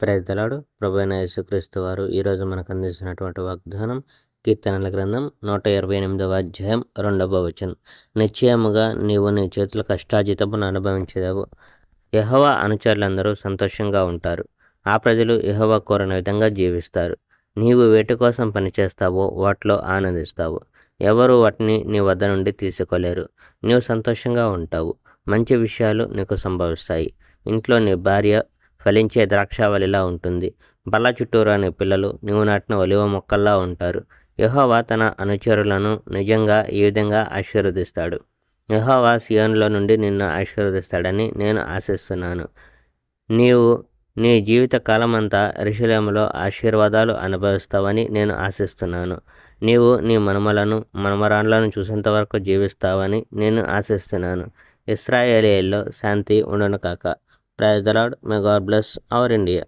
Praise the lord. ప్రభువైన యేసుక్రీస్తు వారు ఈరోజు మనకు అందించినటువంటి వాగ్దానం కీర్తనల గ్రంథం 128వ అధ్యాయం 2వ వచనం. నిశ్చయముగా నీవు నీ చేతుల కష్టార్జితమును అనుభవించెదవు. యెహోవా అనుచరులందరూ సంతోషంగా ఉంటారు. ఆ ప్రజలు యెహోవా కోరిన విధంగా జీవిస్తారు. నీవు వేటి కోసం పనిచేస్తావో వాటిలో ఆనందిస్తావు. ఎవరు వాటిని నీ వద్ద నుండి తీసుకోలేరు. నీవు సంతోషంగా ఉంటావు. మంచి విషయాలు నీకు సంభవిస్తాయి. ఇంట్లో నీ భార్య ఫలించే ద్రాక్షావళిలా ఉంటుంది. బల్ల చుట్టూరా నీ పిల్లలు నీవు నాటిన ఒలివ మొక్కల్లా ఉంటారు. యెహోవా తన అనుచరులను నిజంగా ఈ విధంగా ఆశీర్వదిస్తాడు. యెహోవా సియోనులో నుండి నిన్ను ఆశీర్వదిస్తాడని నేను ఆశిస్తున్నాను. నీవు నీ జీవిత కాలమంతా యెరూషలేములో ఆశీర్వాదాలు అనుభవిస్తావని నేను ఆశిస్తున్నాను. నీవు నీ మనమరాళ్ళను చూసేంత వరకు జీవిస్తావని నేను ఆశిస్తున్నాను. ఇశ్రాయేలీయుల్లో శాంతి ఉండును కాక. Praise the Lord. May God bless our India.